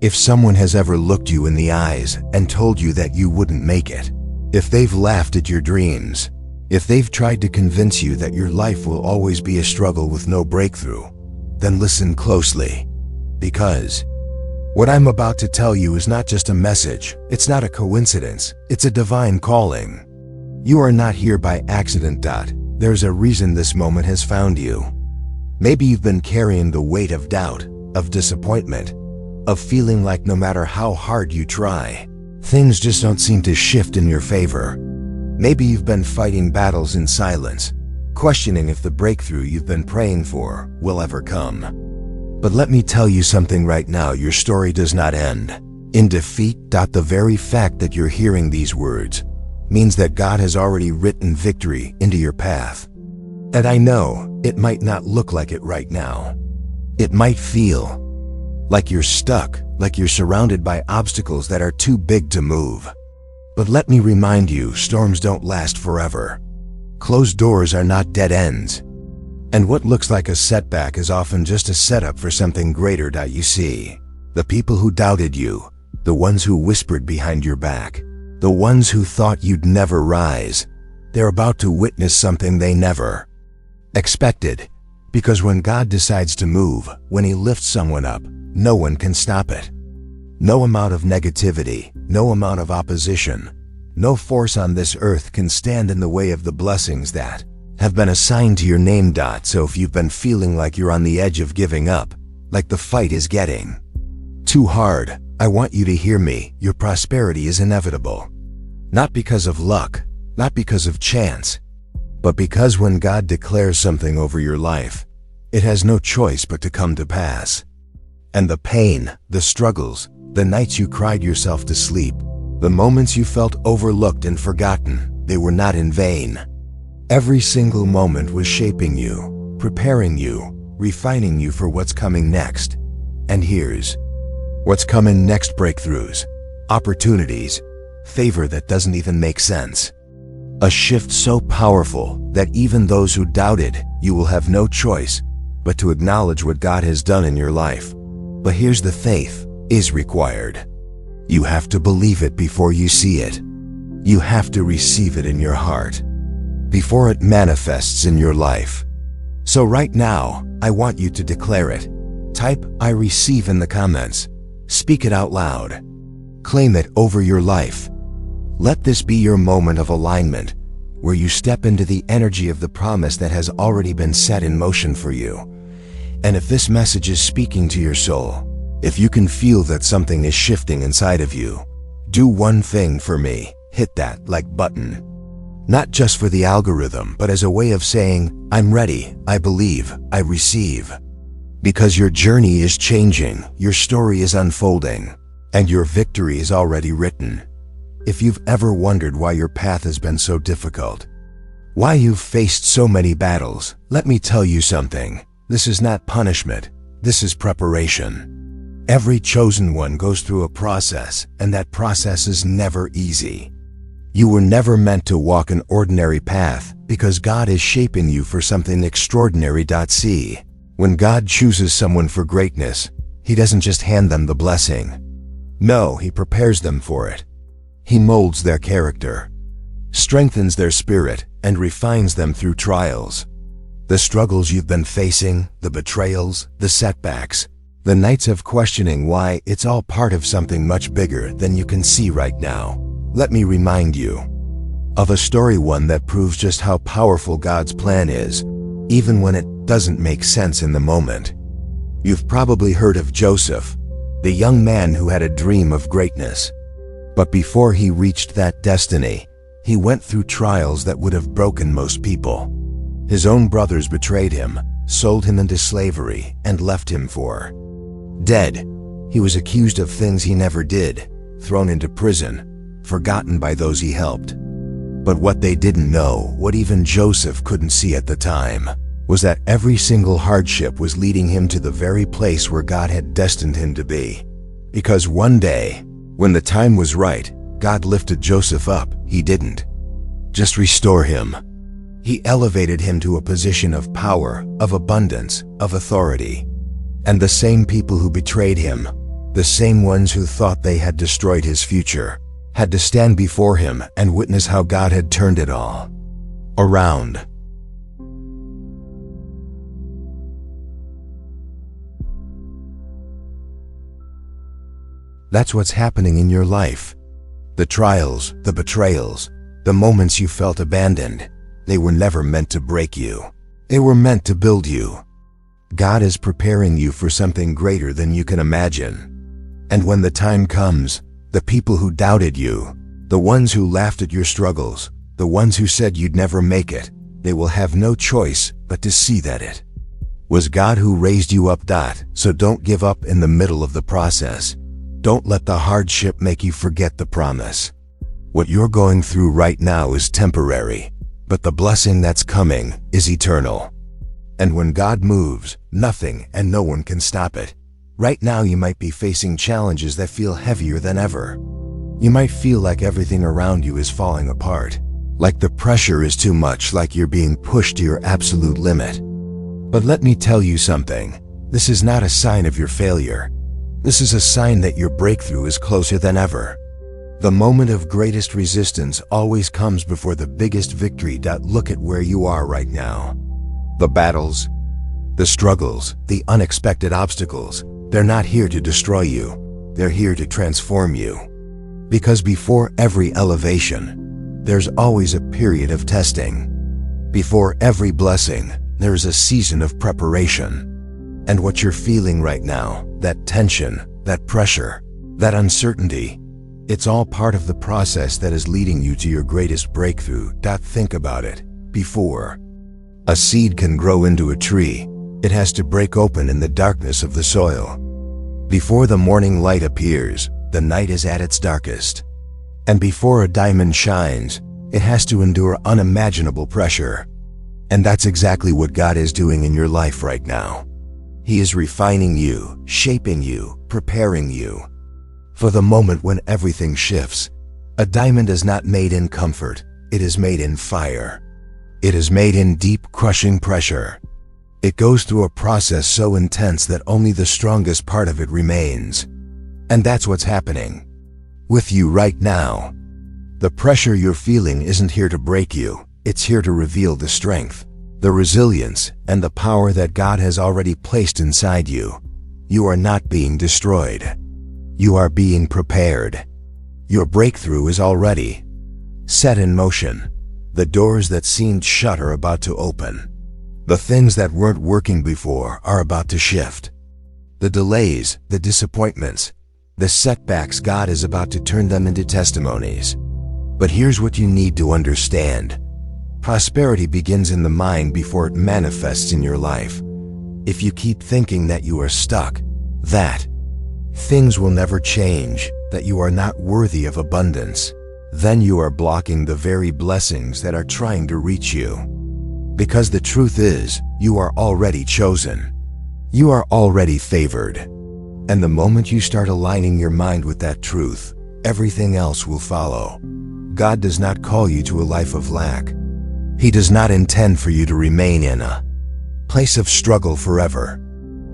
If someone has ever looked you in the eyes and told you that you wouldn't make it, if they've laughed at your dreams, if they've tried to convince you that your life will always be a struggle with no breakthrough, then listen closely. Because what I'm about to tell you is not just a message, it's not a coincidence, it's a divine calling. You are not here by accident. There's a reason this moment has found you. Maybe you've been carrying the weight of doubt, of disappointment, of feeling like no matter how hard you try, things just don't seem to shift in your favor. Maybe you've been fighting battles in silence, questioning if the breakthrough you've been praying for will ever come. But let me tell you something right now, your story does not end in defeat. The very fact that you're hearing these words means that God has already written victory into your path. And I know it might not look like it right now. It might feel like you're stuck, like you're surrounded by obstacles that are too big to move. But let me remind you, storms don't last forever. Closed doors are not dead ends. And what looks like a setback is often just a setup for something greater. You see, the people who doubted you, the ones who whispered behind your back, the ones who thought you'd never rise, they're about to witness something they never expected. Because when God decides to move, when He lifts someone up, no one can stop it. No amount of negativity, no amount of opposition, no force on this earth can stand in the way of the blessings that have been assigned to your name. So if you've been feeling like you're on the edge of giving up, like the fight is getting too hard, I want you to hear me. Your prosperity is inevitable. Not because of luck, not because of chance, but because when God declares something over your life, it has no choice but to come to pass. And the pain, the struggles, the nights you cried yourself to sleep, the moments you felt overlooked and forgotten, they were not in vain. Every single moment was shaping you, preparing you, refining you for what's coming next. And here's what's coming next: breakthroughs, opportunities, favor that doesn't even make sense. A shift so powerful that even those who doubted you will have no choice but to acknowledge what God has done in your life. But here's the faith is required. You have to believe it before you see it. You have to receive it in your heart before it manifests in your life. So right now, I want you to declare it. Type "I receive" in the comments. Speak it out loud. Claim it over your life. Let this be your moment of alignment, where you step into the energy of the promise that has already been set in motion for you. And if this message is speaking to your soul, if you can feel that something is shifting inside of you, do one thing for me: hit that like button. Not just for the algorithm, but as a way of saying, I'm ready, I believe, I receive. Because your journey is changing, your story is unfolding, and your victory is already written. If you've ever wondered why your path has been so difficult, why you've faced so many battles, let me tell you something. This is not punishment, this is preparation. Every chosen one goes through a process, and that process is never easy. You were never meant to walk an ordinary path, because God is shaping you for something extraordinary. See, when God chooses someone for greatness, He doesn't just hand them the blessing. No, He prepares them for it. He molds their character, strengthens their spirit, and refines them through trials. The struggles you've been facing, the betrayals, the setbacks, the nights of questioning why, it's all part of something much bigger than you can see right now. Let me remind you of a story, one that proves just how powerful God's plan is, even when it doesn't make sense in the moment. You've probably heard of Joseph, the young man who had a dream of greatness. But before he reached that destiny, he went through trials that would have broken most people. His own brothers betrayed him, sold him into slavery, and left him for dead. He was accused of things he never did, thrown into prison, forgotten by those he helped. But what they didn't know, what even Joseph couldn't see at the time, was that every single hardship was leading him to the very place where God had destined him to be. Because one day, when the time was right, God lifted Joseph up. He didn't just restore him. He elevated him to a position of power, of abundance, of authority. And the same people who betrayed him, The same ones who thought they had destroyed his future had to stand before him and witness how God had turned it all around. That's what's happening in your life. The trials, the betrayals, the moments you felt abandoned, they were never meant to break you. They were meant to build you. God is preparing you for something greater than you can imagine. And when the time comes, the people who doubted you, the ones who laughed at your struggles, the ones who said you'd never make it, they will have no choice but to see that it was God who raised you up. So don't give up in the middle of the process. Don't let the hardship make you forget the promise. What you're going through right now is temporary, but the blessing that's coming is eternal. And when God moves, nothing and no one can stop it. Right now you might be facing challenges that feel heavier than ever. You might feel like everything around you is falling apart, like the pressure is too much, like you're being pushed to your absolute limit. But let me tell you something. This is not a sign of your failure. This is a sign that your breakthrough is closer than ever. The moment of greatest resistance always comes before the biggest victory. Look at where you are right now. The battles, the struggles, the unexpected obstacles, they're not here to destroy you. They're here to transform you. Because before every elevation, there's always a period of testing. Before every blessing, there's a season of preparation. And what you're feeling right now, that tension, that pressure, that uncertainty, it's all part of the process that is leading you to your greatest breakthrough. Think about it. Before a seed can grow into a tree, it has to break open in the darkness of the soil. Before the morning light appears, the night is at its darkest. And before a diamond shines, it has to endure unimaginable pressure. And that's exactly what God is doing in your life right now. He is refining you, shaping you, preparing you for the moment when everything shifts. A diamond is not made in comfort, it is made in fire. It is made in deep, crushing pressure. It goes through a process so intense that only the strongest part of it remains. And that's what's happening with you right now. The pressure you're feeling isn't here to break you, it's here to reveal the strength, the resilience, and the power that God has already placed inside you. You are not being destroyed. You are being prepared. Your breakthrough is already set in motion. The doors that seemed shut are about to open. The things that weren't working before are about to shift. The delays, the disappointments, the setbacks, God is about to turn them into testimonies. But here's what you need to understand. Prosperity begins in the mind before it manifests in your life. If you keep thinking that you are stuck, that things will never change, that you are not worthy of abundance, then you are blocking the very blessings that are trying to reach you. Because the truth is, you are already chosen. You are already favored. And the moment you start aligning your mind with that truth, everything else will follow. God does not call you to a life of lack. He does not intend for you to remain in a place of struggle forever.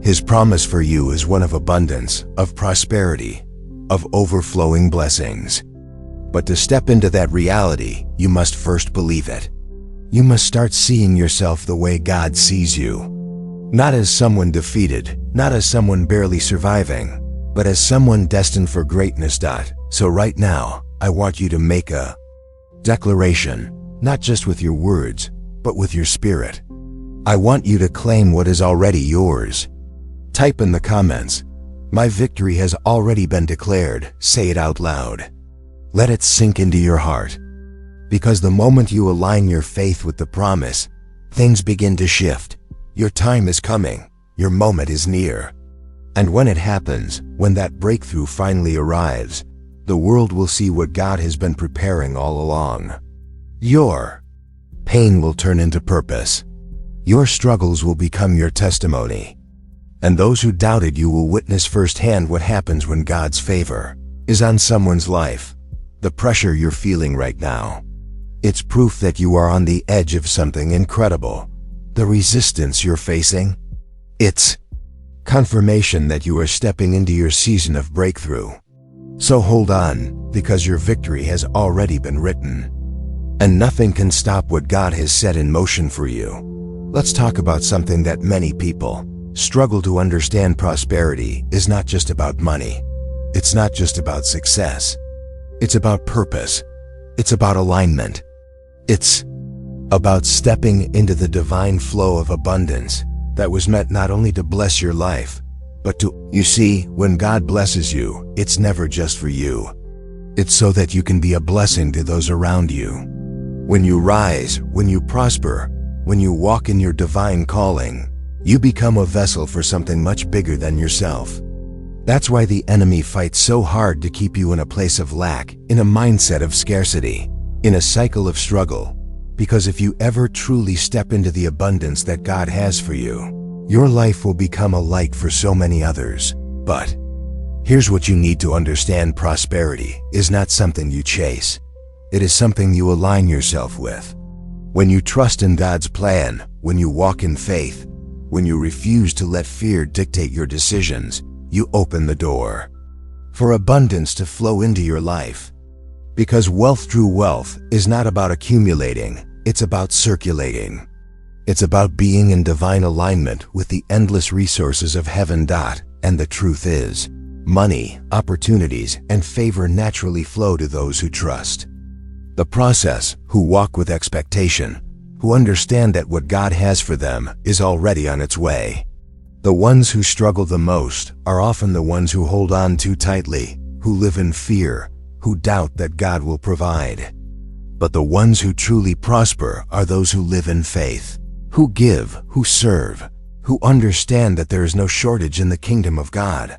His promise for you is one of abundance, of prosperity, of overflowing blessings. But to step into that reality, you must first believe it. You must start seeing yourself the way God sees you. Not as someone defeated, not as someone barely surviving, but as someone destined for greatness. So right now, I want you to make a declaration, not just with your words, but with your spirit. I want you to claim what is already yours. Type in the comments, "My victory has already been declared." Say it out loud. Let it sink into your heart. Because the moment you align your faith with the promise, things begin to shift. Your time is coming. Your moment is near. And when it happens, when that breakthrough finally arrives, the world will see what God has been preparing all along. Your pain will turn into purpose. Your struggles will become your testimony. And those who doubted you will witness firsthand what happens when God's favor is on someone's life. The pressure you're feeling right now, it's proof that you are on the edge of something incredible. The resistance you're facing, it's confirmation that you are stepping into your season of breakthrough. So hold on, because your victory has already been written. And nothing can stop what God has set in motion for you. Let's talk about something that many people struggle to understand. Prosperity is not just about money. It's not just about success. It's about purpose. It's about alignment. It's about stepping into the divine flow of abundance that was meant not only to bless your life, but to, you see, when God blesses you, it's never just for you. It's so that you can be a blessing to those around you. When you rise, when you prosper, when you walk in your divine calling, you become a vessel for something much bigger than yourself. That's why the enemy fights so hard to keep you in a place of lack, in a mindset of scarcity, in a cycle of struggle. Because if you ever truly step into the abundance that God has for you, your life will become a light for so many others. But here's what you need to understand: prosperity is not something you chase. It is something you align yourself with. When you trust in God's plan, when you walk in faith, when you refuse to let fear dictate your decisions, you open the door for abundance to flow into your life. Because true wealth is not about accumulating, it's about circulating. It's about being in divine alignment with the endless resources of heaven. And the truth is, money, opportunities, and favor naturally flow to those who trust the process, who walk with expectation, who understand that what God has for them is already on its way. The ones who struggle the most are often the ones who hold on too tightly, who live in fear, who doubt that God will provide. But the ones who truly prosper are those who live in faith, who give, who serve, who understand that there is no shortage in the kingdom of God.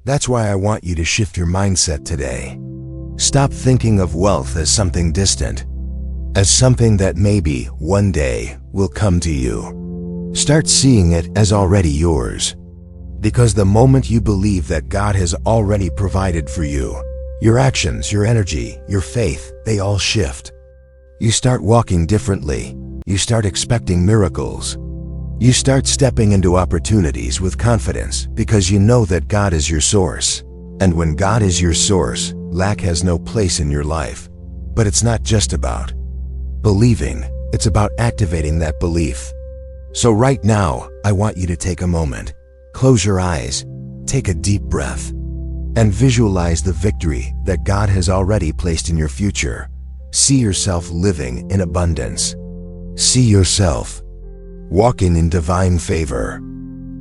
That's why I want you to shift your mindset today. Stop thinking of wealth as something distant, as something that maybe one day will come to you. Start seeing it as already yours. Because the moment you believe that God has already provided for you, your actions, your energy, your faith, they all shift. You start walking differently. You start expecting miracles. You start stepping into opportunities with confidence because you know that God is your source. And when God is your source, lack has no place in your life. But it's not just about believing, it's about activating that belief. So right now, I want you to take a moment, close your eyes, take a deep breath, and visualize the victory that God has already placed in your future. See yourself living in abundance. See yourself walking in divine favor.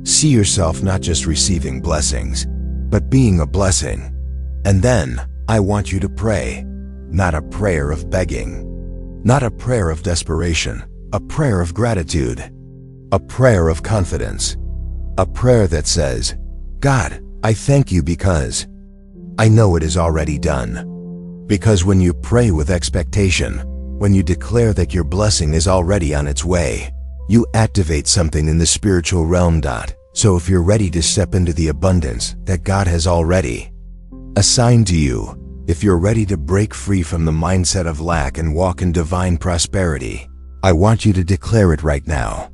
See yourself not just receiving blessings, but being a blessing. And then, I want you to pray, not a prayer of begging, not a prayer of desperation, a prayer of gratitude, a prayer of confidence, a prayer that says, God, I thank you because I know it is already done. Because when you pray with expectation, when you declare that your blessing is already on its way, you activate something in the spiritual realm. So if you're ready to step into the abundance that God has already assigned to you, if you're ready to break free from the mindset of lack and walk in divine prosperity, I want you to declare it right now.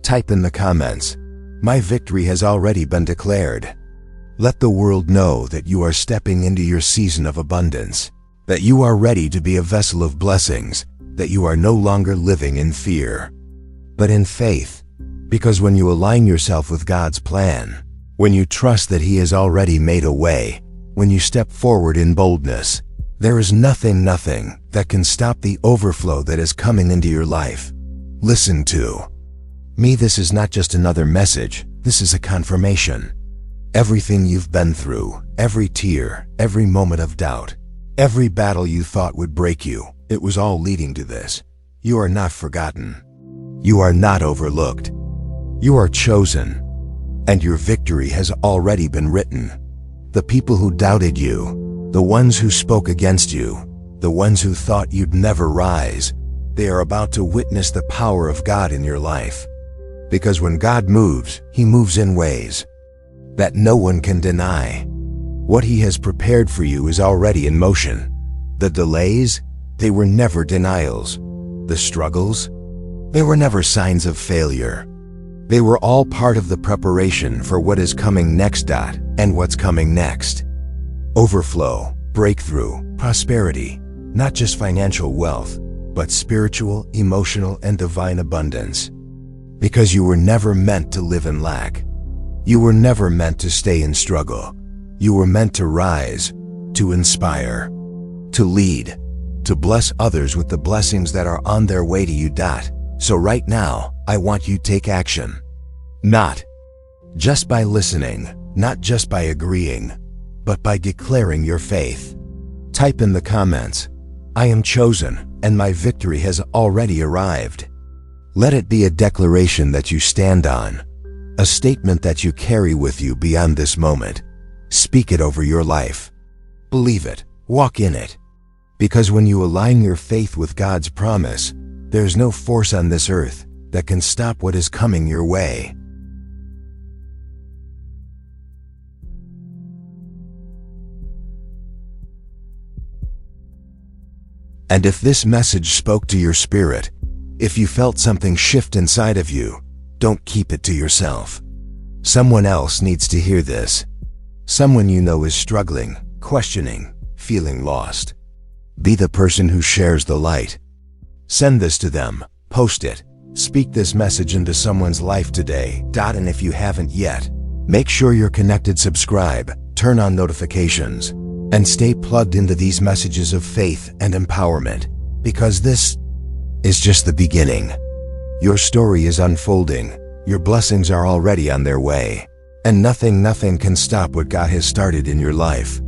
Type in the comments, "My victory has already been declared." Let the world know that you are stepping into your season of abundance, that you are ready to be a vessel of blessings, that you are no longer living in fear, but in faith. Because when you align yourself with God's plan, when you trust that He has already made a way, when you step forward in boldness, there is nothing that can stop the overflow that is coming into your life. Listen to me, this is not just another message, this is a confirmation. Everything you've been through, every tear, every moment of doubt, every battle you thought would break you, it was all leading to this. You are not forgotten. You are not overlooked. You are chosen, and your victory has already been written. The people who doubted you, the ones who spoke against you, the ones who thought you'd never rise, they are about to witness the power of God in your life. Because when God moves, He moves in ways that no one can deny. What He has prepared for you is already in motion. The delays, they were never denials. The struggles, they were never signs of failure. They were all part of the preparation for what is coming next. And what's coming next? Overflow, breakthrough, prosperity, not just financial wealth, but spiritual, emotional, and divine abundance. Because you were never meant to live in lack. You were never meant to stay in struggle. You were meant to rise, to inspire, to lead, to bless others with the blessings that are on their way to you. So right now, I want you to take action. Not just by listening, not just by agreeing, but by declaring your faith. Type in the comments, "I am chosen, and my victory has already arrived." Let it be a declaration that you stand on, a statement that you carry with you beyond this moment. Speak it over your life. Believe it, walk in it. Because when you align your faith with God's promise, there's no force on this earth that can stop what is coming your way. And if this message spoke to your spirit, if you felt something shift inside of you, don't keep it to yourself. Someone else needs to hear this. Someone you know is struggling, questioning, feeling lost. Be the person who shares the light. Send this to them, post it, speak this message into someone's life today. And if you haven't yet, make sure you're connected, subscribe, turn on notifications, and stay plugged into these messages of faith and empowerment, because this is just the beginning. Your story is unfolding, your blessings are already on their way, and nothing can stop what God has started in your life.